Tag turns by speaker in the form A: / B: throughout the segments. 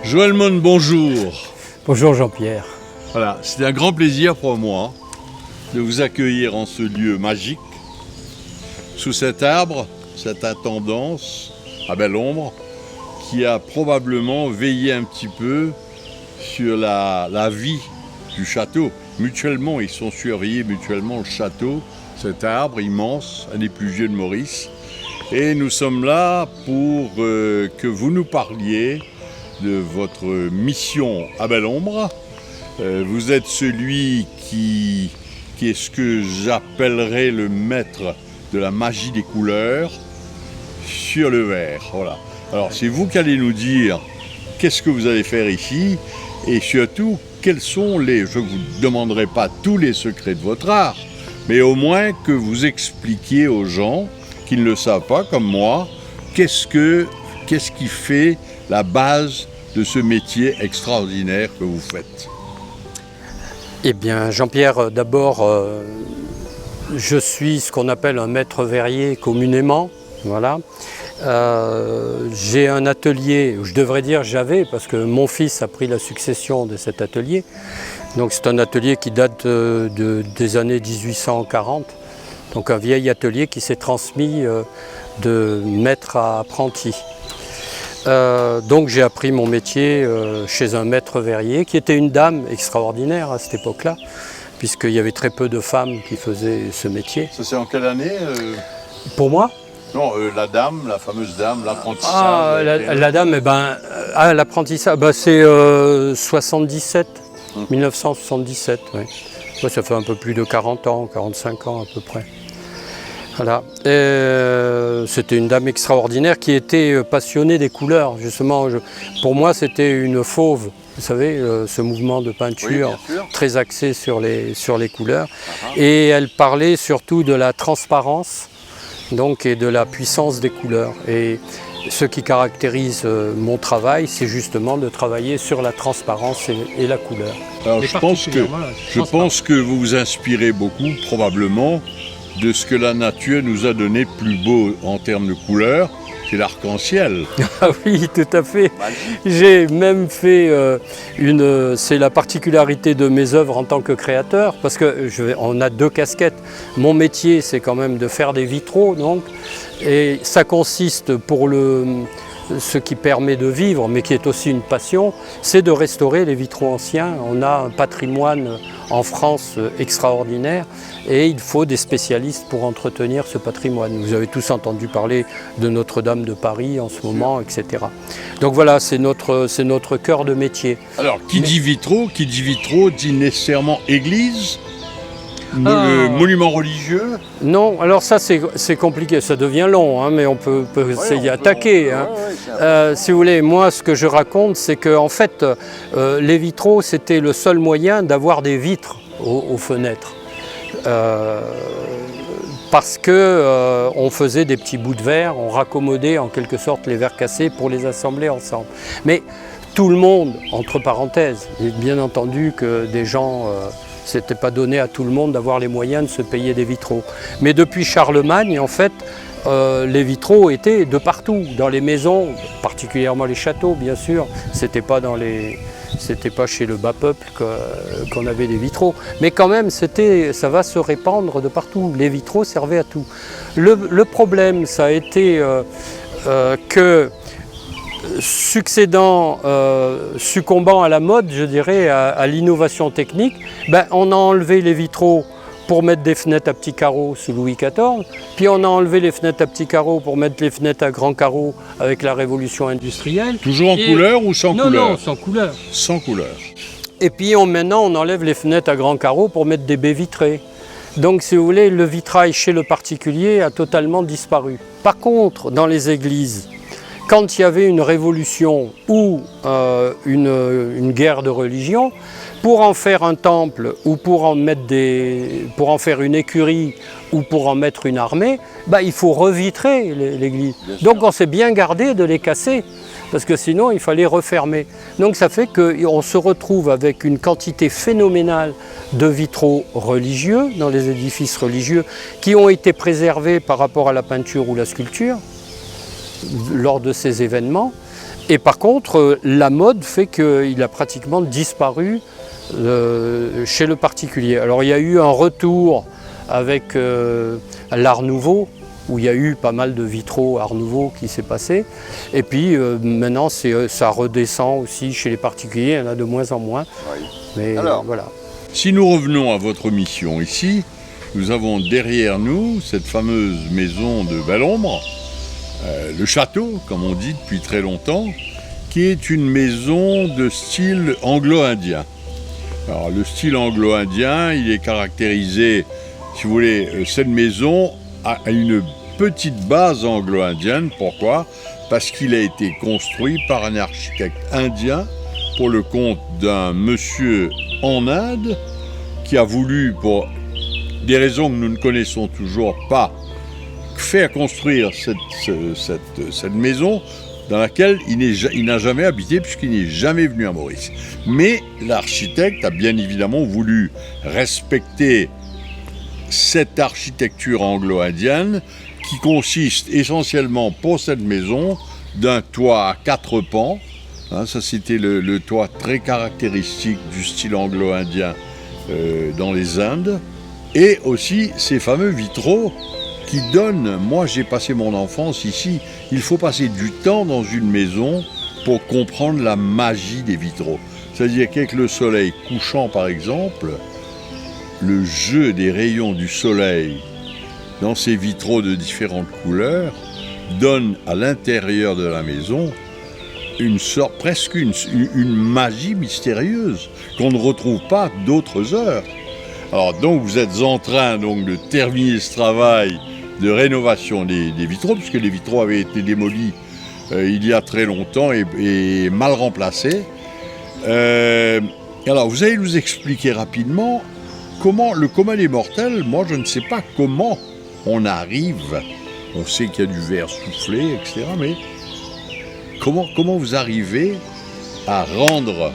A: Joël Mon, bonjour.
B: Bonjour Jean-Pierre.
A: Voilà, c'est un grand plaisir pour moi de vous accueillir en ce lieu magique, sous cet arbre, cette intendance à belle ombre, qui a probablement veillé un petit peu sur la vie du château. Mutuellement, ils sont surveillés mutuellement, le château, cet arbre immense, un des plus vieux de Maurice. Et nous sommes là pour que vous nous parliez de votre mission à belle ombre. Vous êtes celui qui est ce que j'appellerais le maître de la magie des couleurs sur le verre. Voilà. Alors c'est vous qui allez nous dire qu'est-ce que vous allez faire ici et surtout quels sont je ne vous demanderai pas tous les secrets de votre art, mais au moins que vous expliquiez aux gens qui ne le savent pas comme moi, qu'est-ce qui fait la base de ce métier extraordinaire que vous faites.
B: Eh bien Jean-Pierre, d'abord je suis ce qu'on appelle un maître verrier communément, voilà. J'ai un atelier, je devrais dire j'avais, parce que mon fils a pris la succession de cet atelier. Donc c'est un atelier qui date des années 1840, donc un vieil atelier qui s'est transmis de maître à apprenti. Donc j'ai appris mon métier chez un maître verrier qui était une dame extraordinaire à cette époque-là, puisqu'il y avait très peu de femmes qui faisaient ce métier.
A: Ça c'est en quelle année
B: Pour moi?
A: Non, la dame, la fameuse dame, l'apprentissage.
B: La dame, l'apprentissage, c'est 77, 1977, ouais. Ouais, ça fait un peu plus de 40 ans, 45 ans à peu près. Voilà. C'était une dame extraordinaire qui était passionnée des couleurs. Justement, pour moi, c'était une fauve. Vous savez, ce mouvement de peinture très axé sur les couleurs. Et elle parlait surtout de la transparence donc, et de la puissance des couleurs. Et ce qui caractérise mon travail, c'est justement de travailler sur la transparence et la couleur.
A: Alors, je pense que vous vous inspirez beaucoup, probablement, de ce que la nature nous a donné de plus beau en termes de couleurs, c'est l'arc-en-ciel.
B: Ah oui, tout à fait. J'ai même fait c'est la particularité de mes œuvres en tant que créateur, parce qu'on a deux casquettes. Mon métier, c'est quand même de faire des vitraux, donc, et ça consiste pour ce qui permet de vivre, mais qui est aussi une passion, c'est de restaurer les vitraux anciens. On a un patrimoine en France extraordinaire et il faut des spécialistes pour entretenir ce patrimoine. Vous avez tous entendu parler de Notre-Dame de Paris en ce moment, etc. Donc voilà, c'est notre cœur de métier.
A: Alors, qui dit vitraux dit nécessairement église, monument religieux?
B: Non, alors ça c'est compliqué, ça devient long, hein, mais on peut essayer d'attaquer. Si vous voulez, moi ce que je raconte, c'est qu'en fait, les vitraux c'était le seul moyen d'avoir des vitres aux fenêtres. Parce qu'on faisait des petits bouts de verre, on raccommodait en quelque sorte les verres cassés pour les assembler ensemble. Mais tout le monde, entre parenthèses, et bien entendu que des gens... C'était pas donné à tout le monde d'avoir les moyens de se payer des vitraux. Mais depuis Charlemagne, en fait, les vitraux étaient de partout, dans les maisons, particulièrement les châteaux, bien sûr. C'était pas chez le bas peuple qu'on avait des vitraux. Mais quand même, ça va se répandre de partout. Les vitraux servaient à tout. Le problème, ça a été que succombant à la mode, je dirais, à l'innovation technique, on a enlevé les vitraux pour mettre des fenêtres à petits carreaux sous Louis XIV, puis on a enlevé les fenêtres à petits carreaux pour mettre les fenêtres à grands carreaux avec la révolution industrielle.
A: Toujours en couleur ou sans couleur?
B: Non, sans couleur.
A: Sans couleur.
B: Et puis maintenant, on enlève les fenêtres à grands carreaux pour mettre des baies vitrées. Donc, si vous voulez, le vitrail chez le particulier a totalement disparu. Par contre, dans les églises, quand il y avait une révolution ou une guerre de religion, pour en faire un temple ou pour en faire une écurie ou pour en mettre une armée, il faut revitrer l'église. Donc on s'est bien gardé de les casser. parce que sinon il fallait refermer. Donc ça fait qu'on se retrouve avec une quantité phénoménale de vitraux religieux dans les édifices religieux qui ont été préservés par rapport à la peinture ou la sculpture lors de ces événements. Et par contre, la mode fait qu'il a pratiquement disparu chez le particulier. Alors il y a eu un retour avec l'Art Nouveau, où il y a eu pas mal de vitraux Art Nouveau qui s'est passé. Et puis maintenant, ça redescend aussi chez les particuliers, il y en a de moins en moins.
A: Oui.
B: Mais
A: alors,
B: voilà.
A: Si nous revenons à votre mission ici, nous avons derrière nous cette fameuse maison de Belle-Ombre, le château, comme on dit depuis très longtemps, qui est une maison de style anglo-indien. Alors le style anglo-indien, il est caractérisé, si vous voulez, cette maison a une petite base anglo-indienne. Pourquoi? Parce qu'il a été construit par un architecte indien pour le compte d'un monsieur en Inde qui a voulu, pour des raisons que nous ne connaissons toujours pas, faire construire cette maison dans laquelle il n'a jamais habité puisqu'il n'est jamais venu à Maurice. Mais l'architecte a bien évidemment voulu respecter cette architecture anglo-indienne qui consiste essentiellement pour cette maison d'un toit à 4 pans. Hein, ça c'était le toit très caractéristique du style anglo-indien dans les Indes. Et aussi ces fameux vitraux qui donne, moi j'ai passé mon enfance ici, il faut passer du temps dans une maison pour comprendre la magie des vitraux. C'est-à-dire qu'avec le soleil couchant par exemple, le jeu des rayons du soleil dans ces vitraux de différentes couleurs donne à l'intérieur de la maison presque une magie mystérieuse qu'on ne retrouve pas d'autres heures. Alors donc vous êtes en train donc de terminer ce travail de rénovation des vitraux, puisque les vitraux avaient été démolis il y a très longtemps et mal remplacés. Alors, vous allez nous expliquer rapidement comment le commun des mortels, moi je ne sais pas comment on arrive, on sait qu'il y a du verre soufflé, etc., mais comment vous arrivez à rendre,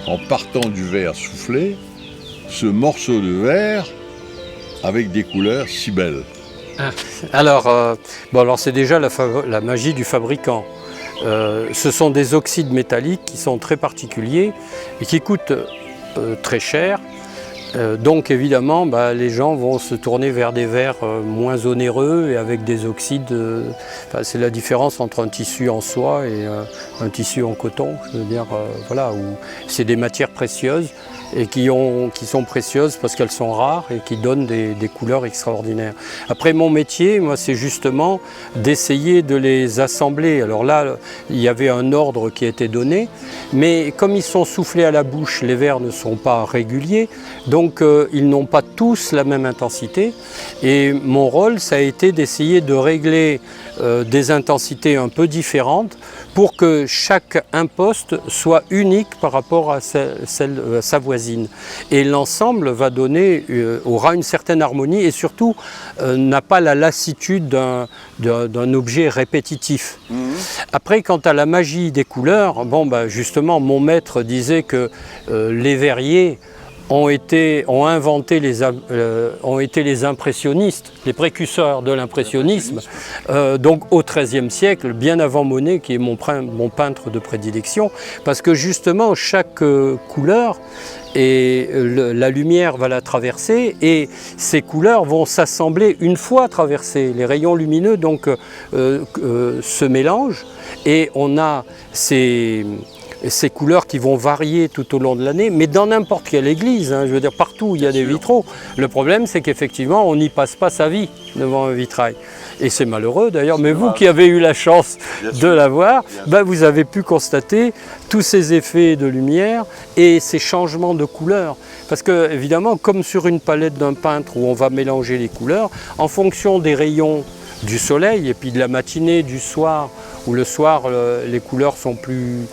A: en partant du verre soufflé, ce morceau de verre avec des couleurs si belles?
B: Alors c'est déjà la magie du fabricant. Ce sont des oxydes métalliques qui sont très particuliers et qui coûtent très cher. Donc évidemment, les gens vont se tourner vers des verres moins onéreux et avec des oxydes. C'est la différence entre un tissu en soie et un tissu en coton. Je veux dire, voilà, où c'est des matières précieuses et qui sont précieuses parce qu'elles sont rares et qui donnent des couleurs extraordinaires. Après, mon métier, moi, c'est justement d'essayer de les assembler. Alors là, il y avait un ordre qui a été donné, mais comme ils sont soufflés à la bouche, les verres ne sont pas réguliers, donc ils n'ont pas tous la même intensité. Et mon rôle, ça a été d'essayer de régler des intensités un peu différentes pour que chaque imposte soit unique par rapport à sa voisine. Et l'ensemble aura une certaine harmonie et surtout n'a pas la lassitude d'un objet répétitif. Après, quant à la magie des couleurs, justement, mon maître disait que les verriers ont été les impressionnistes, les précurseurs de l'impressionnisme, donc au XIIIe siècle, bien avant Monet, qui est mon peintre de prédilection, parce que justement chaque couleur, la lumière va la traverser et ces couleurs vont s'assembler une fois traversées. Les rayons lumineux donc se mélangent et on a ces couleurs qui vont varier tout au long de l'année, mais dans n'importe quelle église, je veux dire partout où il y a des vitraux. Le problème, c'est qu'effectivement, on n'y passe pas sa vie devant un vitrail. Et c'est malheureux d'ailleurs, mais vous qui avez eu la chance de l'avoir, vous avez pu constater tous ces effets de lumière et ces changements de couleurs. Parce que, évidemment, comme sur une palette d'un peintre où on va mélanger les couleurs, en fonction des rayons du soleil et puis de la matinée, du soir, où le soir, les couleurs sont plus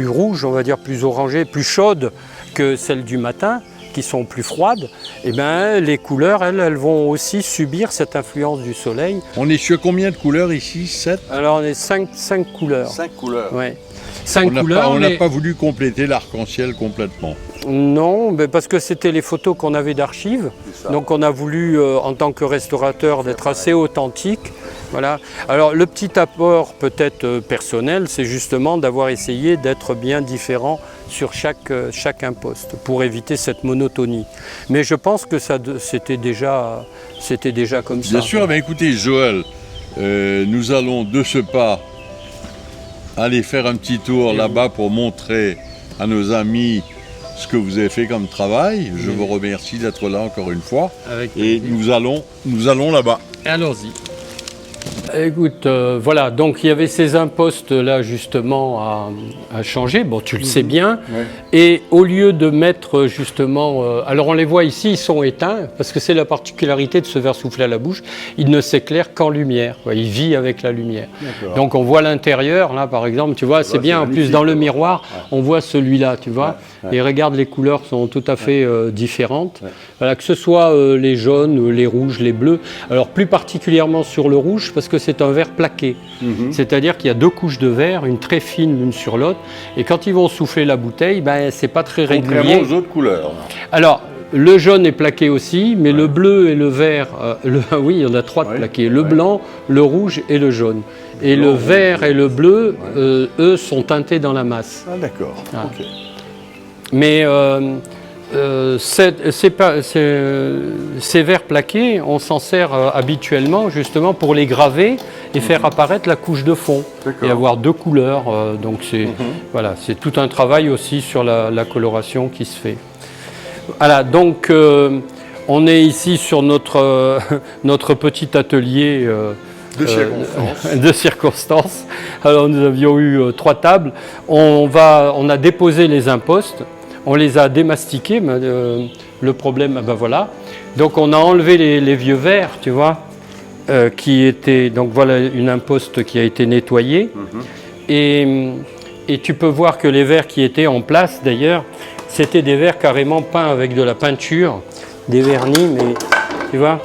B: rouges, on va dire, plus orangées, plus chaudes que celles du matin, qui sont plus froides, eh ben, les couleurs, elles vont aussi subir cette influence du soleil.
A: On est sur combien de couleurs ici? 7?
B: Alors on est 5 couleurs.
A: 5 couleurs.
B: Ouais. 5 couleurs.
A: On n'a pas voulu compléter l'arc-en-ciel complètement.
B: Non, mais parce que c'était les photos qu'on avait d'archives. Donc on a voulu, en tant que restaurateur, d'être assez authentique. Voilà. Alors le petit apport peut-être personnel, c'est justement d'avoir essayé d'être bien différent sur chaque imposte pour éviter cette monotonie. Mais je pense que c'était déjà comme ça.
A: Bien sûr, mais écoutez Joël, nous allons de ce pas aller faire un petit tour là-bas pour montrer à nos amis ce que vous avez fait comme travail. Je vous remercie d'être là encore une fois. Et nous allons là-bas.
B: Allons-y. Écoute, voilà, donc il y avait ces impostes là justement à changer, bon tu le sais bien, et au lieu de mettre justement, alors on les voit ici, ils sont éteints, parce que c'est la particularité de ce verre soufflé à la bouche, il ne s'éclaire qu'en lumière, il vit avec la lumière. Donc on voit l'intérieur, là par exemple, tu vois, c'est bien, en plus dans le miroir, on voit celui-là, tu vois, et regarde les couleurs sont tout à fait différentes, voilà, que ce soit les jaunes, les rouges, les bleus, alors plus particulièrement sur le rouge, parce que c'est un verre plaqué. C'est-à-dire qu'il y a 2 couches de verre, une très fine l'une sur l'autre, et quand ils vont souffler la bouteille, ben, c'est pas très régulier.
A: Contrairement aux autres couleurs.
B: Alors, le jaune est plaqué aussi, mais le bleu et le vert, oui, il y en a 3 de plaqués, le blanc, le rouge et le jaune. Et le vert et le bleu, eux, sont teintés dans la masse.
A: Ah d'accord, ok.
B: Mais ces verres plaqués, on s'en sert habituellement justement pour les graver et faire apparaître la couche de fond et avoir 2 couleurs. Donc voilà, c'est tout un travail aussi sur la coloration qui se fait. Voilà, donc on est ici sur notre petit atelier de circonstances. Alors nous avions eu 3 tables. On a déposé les impostes. On les a démastiqués, mais, le problème, ben voilà. Donc on a enlevé les vieux verres, tu vois, qui étaient, donc voilà une imposte qui a été nettoyée. Et tu peux voir que les verres qui étaient en place, d'ailleurs, c'était des verres carrément peints avec de la peinture, des vernis, mais tu vois,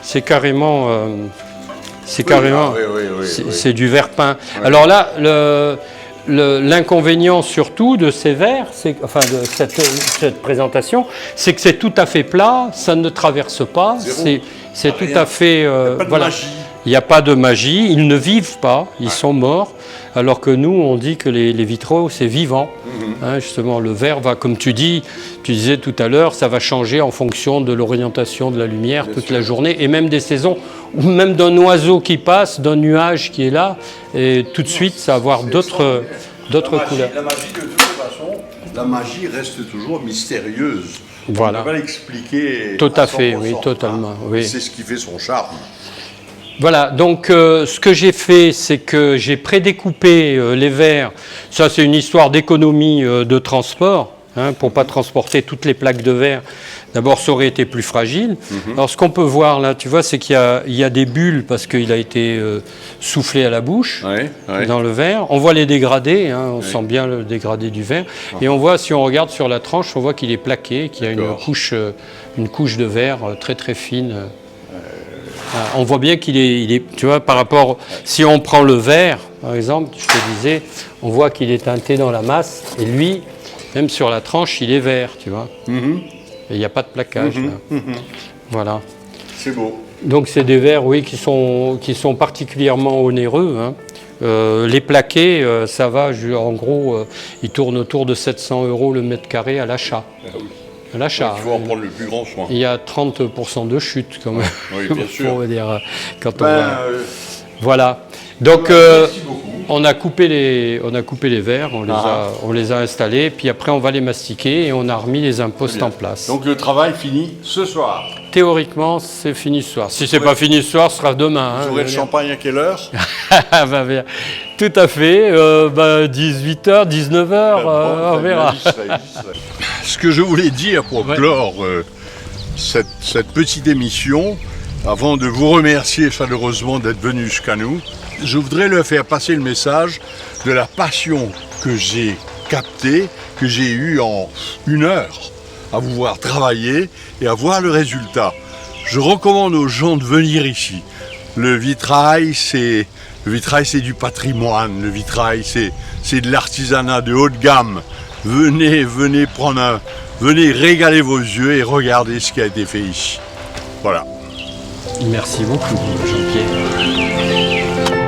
B: c'est carrément, c'est du verre peint. Alors là, l'inconvénient surtout de ces verres, enfin de cette présentation, c'est que c'est tout à fait plat, ça ne traverse pas, c'est tout à fait... voilà. Il n'y a pas de magie, ils ne vivent pas, ils sont morts, alors que nous on dit que les vitraux c'est vivant. Hein, justement le verre va, comme tu disais tout à l'heure, ça va changer en fonction de l'orientation de la lumière toute la journée et même des saisons, ou même d'un oiseau qui passe, d'un nuage qui est là, et tout de suite ça va avoir d'autres couleurs.
A: La magie de toute façon, la magie reste toujours mystérieuse.
B: Voilà.
A: On ne va pas l'expliquer.
B: Tout à fait, oui, totalement. Oui.
A: C'est ce qui fait son charme.
B: Voilà, donc ce que j'ai fait, c'est que j'ai prédécoupé les verres. Ça, c'est une histoire d'économie de transport, hein, pour ne pas transporter toutes les plaques de verre. D'abord, ça aurait été plus fragile. Alors, ce qu'on peut voir là, tu vois, c'est qu'il y a des bulles parce qu'il a été soufflé à la bouche dans le verre. On voit les dégradés, hein, on sent bien le dégradé du verre. Et on voit, si on regarde sur la tranche, on voit qu'il est plaqué, qu'il y a une couche de verre très très fine. On voit bien qu'il est, tu vois, par rapport, si on prend le verre, par exemple, je te disais, on voit qu'il est teinté dans la masse, et lui, même sur la tranche, il est vert, tu vois. Et il n'y a pas de plaquage, là. Voilà.
A: C'est beau.
B: Donc c'est des verres, oui, qui sont particulièrement onéreux, hein. Les plaqués, ça va, en gros, ils tournent autour de 700 € le mètre carré à l'achat. L'achat.
A: Il faut en prendre le plus grand soin.
B: Il y a 30% de chute quand même.
A: Oui, bien sûr.
B: On va dire, quand on va... Voilà. Donc on a coupé les verres, on les a installés, puis après on va les mastiquer et on a remis les impostes en place.
A: Donc le travail finit ce soir.
B: Théoriquement, c'est fini ce soir. Si c'est pas fini ce soir, ce sera demain.
A: Vous aurez le champagne à quelle heure?
B: Tout à fait. 18h, 19h, on verra.
A: Ce que je voulais dire pour clore cette petite émission, avant de vous remercier chaleureusement d'être venu jusqu'à nous, je voudrais leur faire passer le message de la passion que j'ai captée, que j'ai eue en 1 heure à vous voir travailler et à voir le résultat. Je recommande aux gens de venir ici. Le vitrail, c'est du patrimoine. Le vitrail, c'est de l'artisanat de haute gamme. Venez venez régaler vos yeux et regardez ce qui a été fait ici. Voilà.
B: Merci beaucoup, Jean-Pierre.